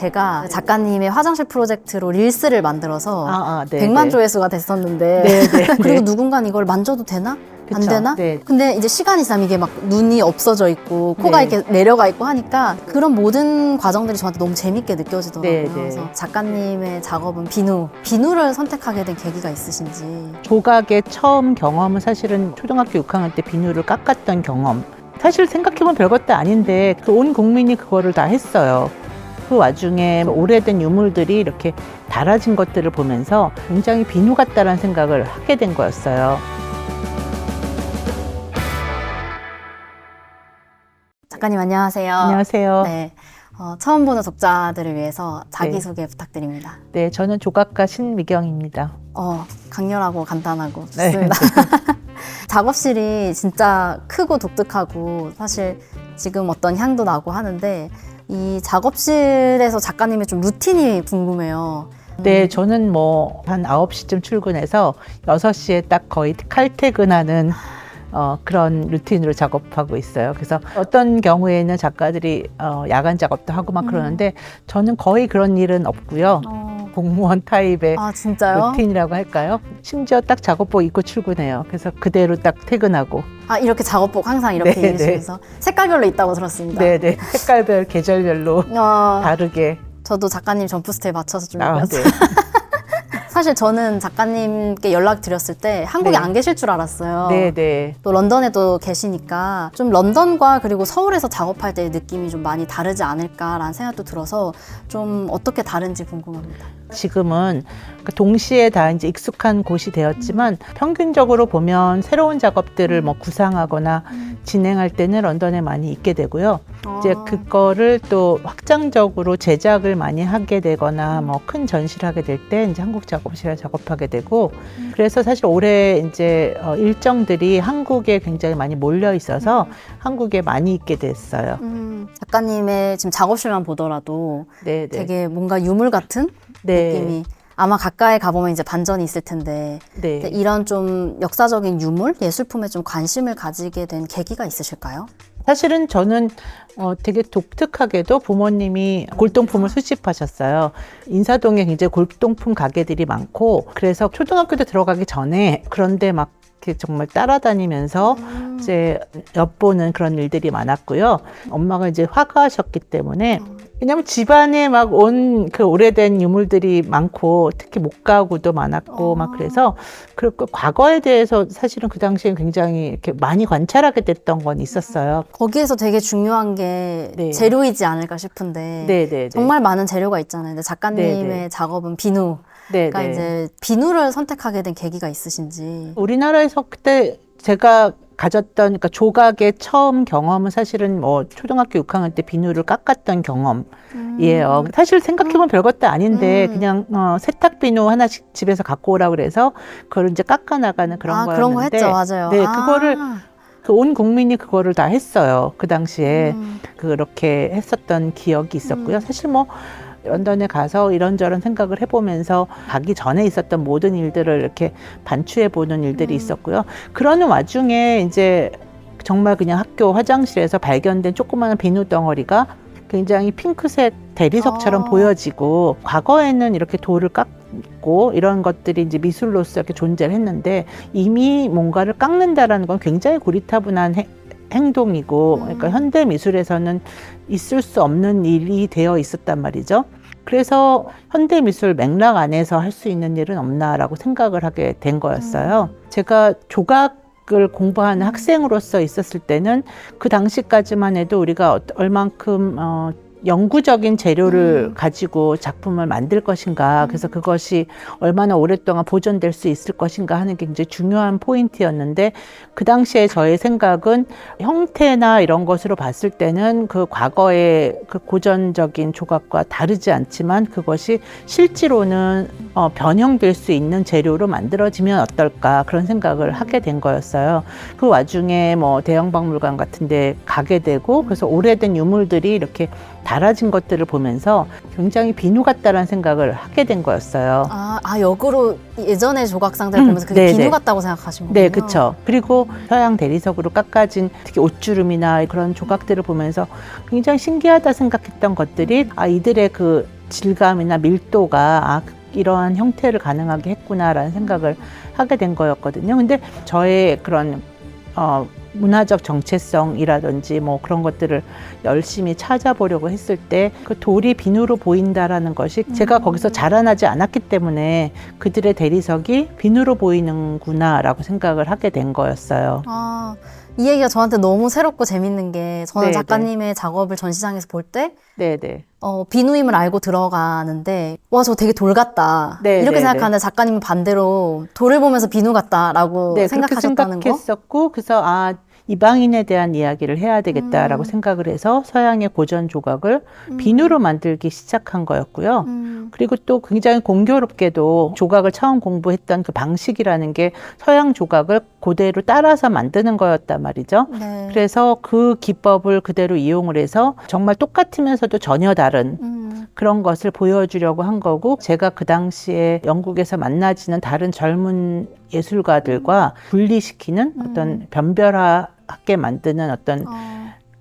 제가 작가님의 화장실 프로젝트로 릴스를 만들어서 네, 100만 네. 조회수가 됐었는데 네, 네, 그리고 네. 누군가는 이걸 만져도 되나? 안 그쵸, 되나? 네. 근데 이제 시간이 지나면 이게 막 눈이 없어져 있고 코가 네. 이렇게 내려가 있고 하니까 그런 모든 과정들이 저한테 너무 재밌게 느껴지더라고요. 네, 네. 그래서 작가님의 작업은 비누를 선택하게 된 계기가 있으신지. 조각의 처음 경험은 사실은 초등학교 6학년 때 비누를 깎았던 경험. 사실 생각해보면 별것도 아닌데 온 국민이 그거를 다 했어요. 그 와중에 오래된 유물들이 이렇게 닳아진 것들을 보면서 굉장히 비누 같다라는 생각을 하게 된 거였어요. 작가님 안녕하세요. 안녕하세요. 네. 처음 보는 독자들을 위해서 자기소개 부탁드립니다. 네, 저는 조각가 신미경입니다. 강렬하고 간단하고 네. 좋습니다. 작업실이 진짜 크고 독특하고 사실 지금 어떤 향도 나고 하는데 이 작업실에서 작가님의 좀 루틴이 궁금해요. 네, 저는 뭐 한 9시쯤 출근해서 6시에 딱 거의 칼퇴근하는 그런 루틴으로 작업하고 있어요. 그래서 어떤 경우에는 작가들이 야간 작업도 하고 막 그러는데 저는 거의 그런 일은 없고요. 공무원 타입의 진짜요? 루틴이라고 할까요? 심지어 딱 작업복 입고 출근해요. 그래서 그대로 딱 퇴근하고. 이렇게 작업복 항상 이렇게 네, 입으시면서 색깔별로 있다고 들었습니다. 네네. 색깔별, 계절별로 다르게. 저도 작가님 점프스트에 맞춰서 좀 네. 입었어요. 사실 저는 작가님께 연락 드렸을 때 한국에 네. 안 계실 줄 알았어요. 네네. 또 런던에도 계시니까 좀 런던과 그리고 서울에서 작업할 때의 느낌이 좀 많이 다르지 않을까라는 생각도 들어서 좀 어떻게 다른지 궁금합니다. 지금은 동시에 다 이제 익숙한 곳이 되었지만 평균적으로 보면 새로운 작업들을 뭐 구상하거나 진행할 때는 런던에 많이 있게 되고요. 이제 그거를 또 확장적으로 제작을 많이 하게 되거나 뭐 큰 전시를 하게 될 때 이제 한국 작업실에 작업하게 되고 그래서 사실 올해 이제 일정들이 한국에 굉장히 많이 몰려 있어서 한국에 많이 있게 됐어요. 작가님의 지금 작업실만 보더라도 네, 네. 되게 뭔가 유물 같은 네. 느낌이 아마 가까이 가보면 이제 반전이 있을 텐데 네. 이런 좀 역사적인 유물, 예술품에 좀 관심을 가지게 된 계기가 있으실까요? 사실은 저는 되게 독특하게도 부모님이 골동품을 수집하셨어요. 인사동에 굉장히 골동품 가게들이 많고 그래서 초등학교 때 들어가기 전에 그런데 막 이렇게 정말 따라다니면서 이제 엿보는 그런 일들이 많았고요. 엄마가 이제 화가셨기 때문에 왜냐면 집안에 막 온 그 오래된 유물들이 많고 특히 목가구도 많았고 막 그래서 그 과거에 대해서 사실은 그 당시엔 굉장히 이렇게 많이 관찰하게 됐던 건 있었어요. 거기에서 되게 중요한 게 네. 재료이지 않을까 싶은데 네네. 정말 많은 재료가 있잖아요. 근데 작가님의 네네. 작업은 비누. 네, 그러니까 이제 비누를 선택하게 된 계기가 있으신지. 우리나라에서 그때 제가 가졌던 그러니까 조각의 처음 경험은 사실은 뭐 초등학교 6학년 때 비누를 깎았던 경험이에요. 사실 생각해보면 별것도 아닌데 그냥 세탁 비누 하나씩 집에서 갖고 오라고 그래서 그걸 이제 깎아 나가는 그런 거였는데 그런 거 했죠, 맞아요. 네, 그거를 온 국민이 그거를 다 했어요. 그 당시에 그렇게 했었던 기억이 있었고요. 사실 뭐 런던에 가서 이런저런 생각을 해보면서 가기 전에 있었던 모든 일들을 이렇게 반추해보는 일들이 있었고요. 그러는 와중에 이제 정말 그냥 학교 화장실에서 발견된 조그마한 비누 덩어리가 굉장히 핑크색 대리석처럼 보여지고 과거에는 이렇게 돌을 깎고 이런 것들이 이제 미술로서 이렇게 존재를 했는데 이미 뭔가를 깎는다라는 건 굉장히 고리타분한 행동이고 그러니까 현대 미술에서는 있을 수 없는 일이 되어 있었단 말이죠. 그래서 현대 미술 맥락 안에서 할 수 있는 일은 없나라고 생각을 하게 된 거였어요. 제가 조각을 공부하는 학생으로서 있었을 때는 그 당시까지만 해도 우리가 얼만큼 영구적인 재료를 가지고 작품을 만들 것인가, 그래서 그것이 얼마나 오랫동안 보존될 수 있을 것인가 하는 게 굉장히 중요한 포인트였는데 그 당시에 저의 생각은 형태나 이런 것으로 봤을 때는 그 과거의 그 고전적인 조각과 다르지 않지만 그것이 실제로는 변형될 수 있는 재료로 만들어지면 어떨까 그런 생각을 하게 된 거였어요. 그 와중에 뭐 대형 박물관 같은 데 가게 되고 그래서 오래된 유물들이 이렇게 달아진 것들을 보면서 굉장히 비누 같다라는 생각을 하게 된 거였어요. 역으로 예전의 조각상들을 보면서 그게 네네. 비누 같다고 생각하신 거군요. 네, 그렇죠. 그리고 서양 대리석으로 깎아진 특히 옷주름이나 그런 조각들을 보면서 굉장히 신기하다 생각했던 것들이 이들의 그 질감이나 밀도가 이러한 형태를 가능하게 했구나라는 생각을 하게 된 거였거든요. 근데 저의 그런 문화적 정체성이라든지 뭐 그런 것들을 열심히 찾아보려고 했을 때 그 돌이 비누로 보인다라는 것이 제가 거기서 자라나지 않았기 때문에 그들의 대리석이 비누로 보이는구나라고 생각을 하게 된 거였어요. 이 얘기가 저한테 너무 새롭고 재밌는 게 저는 네네. 작가님의 작업을 전시장에서 볼 때 네네. 비누임을 알고 들어가는데 와, 저 되게 돌 같다. 네, 이렇게 네, 생각하는데 작가님은 반대로 돌을 보면서 비누 같다라고 네, 생각하셨다는 그렇게 거? 생각했었고 그래서 이방인에 대한 이야기를 해야 되겠다라고 생각을 해서 서양의 고전 조각을 비누로 만들기 시작한 거였고요. 그리고 또 굉장히 공교롭게도 조각을 처음 공부했던 그 방식이라는 게 서양 조각을 그대로 따라서 만드는 거였단 말이죠. 네. 그래서 그 기법을 그대로 이용을 해서 정말 똑같으면서도 전혀 다른 그런 것을 보여주려고 한 거고, 제가 그 당시에 영국에서 만나지는 다른 젊은 예술가들과 분리시키는 어떤 변별하게 만드는 어떤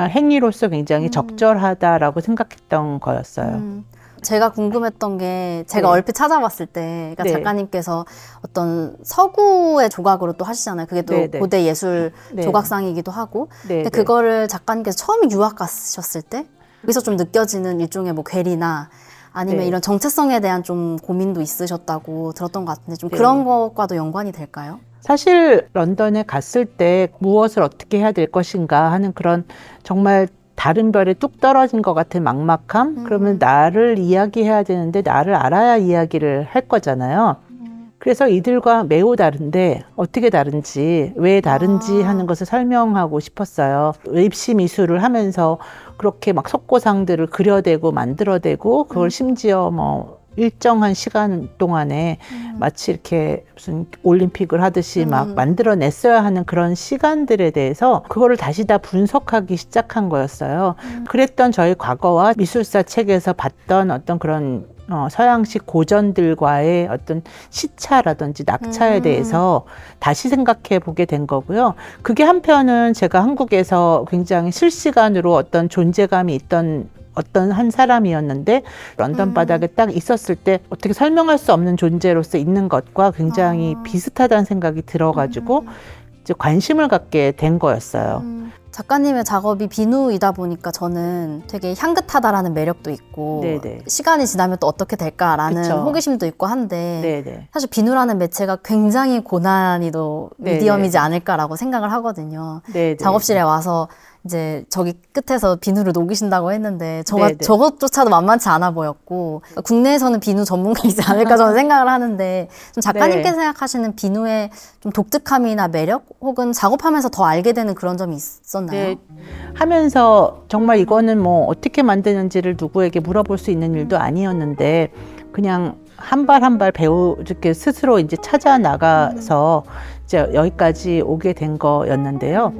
행위로서 굉장히 적절하다라고 생각했던 거였어요. 제가 궁금했던 게 제가 네. 얼핏 찾아봤을 때 그러니까 네. 작가님께서 어떤 서구의 조각으로 또 하시잖아요. 그게 또 네, 네. 고대 예술 네. 조각상이기도 하고 네, 근데 네. 그거를 작가님께서 처음 유학 가셨을 때 여기서 좀 느껴지는 일종의 뭐 괴리나 아니면 네. 이런 정체성에 대한 좀 고민도 있으셨다고 들었던 것 같은데 좀 네. 그런 것과도 연관이 될까요? 사실 런던에 갔을 때 무엇을 어떻게 해야 될 것인가 하는 그런 정말 다른 별에 뚝 떨어진 것 같은 막막함? 그러면 나를 이야기해야 되는데 나를 알아야 이야기를 할 거잖아요. 그래서 이들과 매우 다른데 어떻게 다른지, 왜 다른지 하는 것을 설명하고 싶었어요. 입시 미술을 하면서 그렇게 막 석고상들을 그려대고 만들어대고 그걸 심지어 뭐 일정한 시간 동안에 마치 이렇게 무슨 올림픽을 하듯이 막 만들어냈어야 하는 그런 시간들에 대해서 그거를 다시 다 분석하기 시작한 거였어요. 그랬던 저희 과거와 미술사 책에서 봤던 어떤 그런 서양식 고전들과의 어떤 시차라든지 낙차에 대해서 다시 생각해 보게 된 거고요. 그게 한편은 제가 한국에서 굉장히 실시간으로 어떤 존재감이 있던 어떤 한 사람이었는데 런던 바닥에 딱 있었을 때 어떻게 설명할 수 없는 존재로서 있는 것과 굉장히 비슷하다는 생각이 들어가지고 이제 관심을 갖게 된 거였어요. 작가님의 작업이 비누이다 보니까 저는 되게 향긋하다라는 매력도 있고 네네. 시간이 지나면 또 어떻게 될까라는 그쵸. 호기심도 있고 한데 네네. 사실 비누라는 매체가 굉장히 고난이도 네네. 미디엄이지 않을까라고 생각을 하거든요. 네네. 작업실에 와서 이제 저기 끝에서 비누를 녹이신다고 했는데 네네. 저것조차도 만만치 않아 보였고 국내에서는 비누 전문가이지 않을까 저는 생각을 하는데 좀 작가님께서 네. 생각하시는 비누의 좀 독특함이나 매력 혹은 작업하면서 더 알게 되는 그런 점이 있었나요? 네, 하면서 정말 이거는 뭐 어떻게 만드는지를 누구에게 물어볼 수 있는 일도 아니었는데 그냥 한 발 한 발 이렇게 스스로 이제 찾아 나가서 이제 여기까지 오게 된 거였는데요.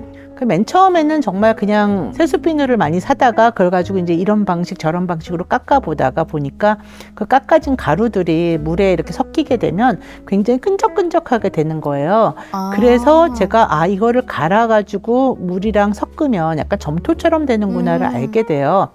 맨 처음에는 정말 그냥 세수비누를 많이 사다가 그걸 가지고 이제 이런 방식 저런 방식으로 깎아보다가 보니까 그 깎아진 가루들이 물에 이렇게 섞이게 되면 굉장히 끈적끈적하게 되는 거예요. 그래서 제가 이거를 갈아가지고 물이랑 섞으면 약간 점토처럼 되는구나를 알게 돼요.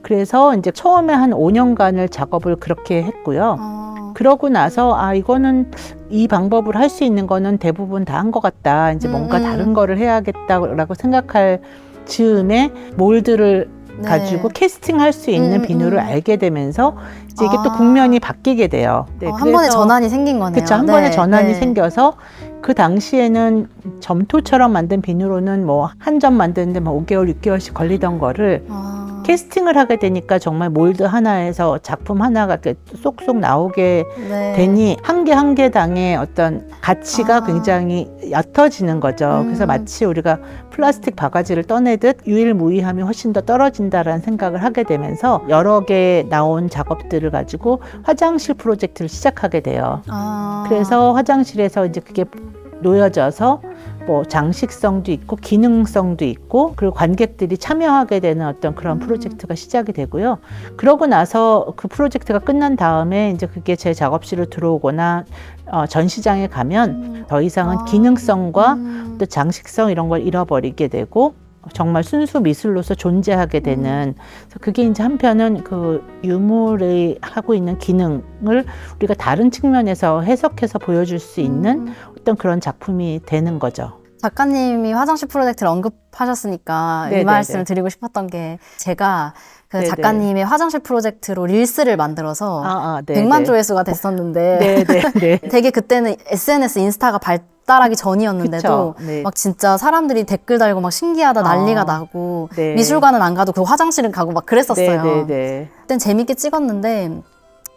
그래서 이제 처음에 한 5년간을 작업을 그렇게 했고요. 그러고 나서 이거는 이 방법으로 할 수 있는 거는 대부분 다 한 것 같다. 이제 뭔가 다른 거를 해야겠다라고 생각할 즈음에 몰드를 네. 가지고 캐스팅할 수 있는 비누를 알게 되면서 이제 이게 또 국면이 바뀌게 돼요. 네, 한 번에 전환이 생긴 거네요. 그렇죠. 한 네, 번에 전환이 네. 생겨서 그 당시에는 점토처럼 만든 비누로는 뭐 한 점 만드는데 뭐 5개월, 6개월씩 걸리던 거를 캐스팅을 하게 되니까 정말 몰드 하나에서 작품 하나가 이렇게 쏙쏙 나오게 네. 되니 한 개 한 개당의 어떤 가치가 아. 굉장히 옅어지는 거죠. 그래서 마치 우리가 플라스틱 바가지를 떠내듯 유일무이함이 훨씬 더 떨어진다라는 생각을 하게 되면서 여러 개 나온 작업들을 가지고 화장실 프로젝트를 시작하게 돼요. 그래서 화장실에서 이제 그게 놓여져서 뭐 장식성도 있고 기능성도 있고 그리고 관객들이 참여하게 되는 어떤 그런 프로젝트가 시작이 되고요. 그러고 나서 그 프로젝트가 끝난 다음에 이제 그게 제 작업실로 들어오거나 전시장에 가면 더 이상은 기능성과 또 장식성 이런 걸 잃어버리게 되고 정말 순수 미술로서 존재하게 되는 그래서 그게 이제 한편은 그 유물이 하고 있는 기능을 우리가 다른 측면에서 해석해서 보여줄 수 있는 어떤 그런 작품이 되는 거죠. 작가님이 화장실 프로젝트를 언급하셨으니까 네네네. 이 말씀을 드리고 싶었던 게 제가 그 네네. 작가님의 화장실 프로젝트로 릴스를 만들어서 네네. 100만 조회수가 됐었는데 네네네. 되게 그때는 SNS 인스타가 발달하기 전이었는데도 그쵸. 네. 막 진짜 사람들이 댓글 달고 막 신기하다 난리가 나고 네. 미술관은 안 가도 그 화장실은 가고 막 그랬었어요. 네네네. 그땐 재밌게 찍었는데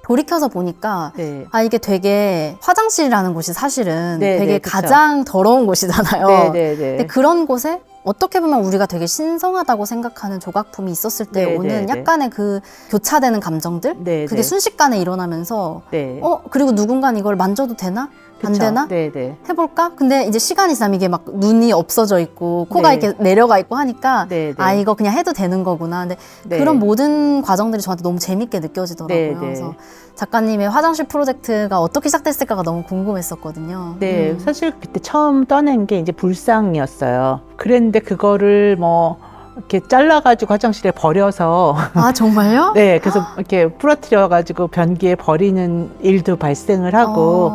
돌이켜서 보니까 네. 아 이게 되게 화장실이라는 곳이 사실은 네, 되게 네, 그쵸. 가장 더러운 곳이잖아요. 네네네. 근데 그런 곳에 어떻게 보면 우리가 되게 신성하다고 생각하는 조각품이 있었을 때 네, 오는 네, 네. 약간의 그 교차되는 감정들 네, 그게 네. 순식간에 일어나면서 네. 그리고 누군가는 이걸 만져도 되나? 안 그쵸? 되나? 네네. 해볼까? 근데 이제 시간이 지나면 이게 막 눈이 없어져 있고 코가 네. 이렇게 내려가 있고 하니까 네, 네. 아 이거 그냥 해도 되는 거구나. 근데 네. 그런 모든 과정들이 저한테 너무 재밌게 느껴지더라고요. 네, 네. 그래서 작가님의 화장실 프로젝트가 어떻게 시작됐을까가 너무 궁금했었거든요. 네, 사실 그때 처음 떠낸 게 이제 불상이었어요. 그랬는데 그거를 뭐 이렇게 잘라가지고 화장실에 버려서 아 정말요? 네, 그래서 이렇게 부러뜨려가지고 변기에 버리는 일도 발생을 하고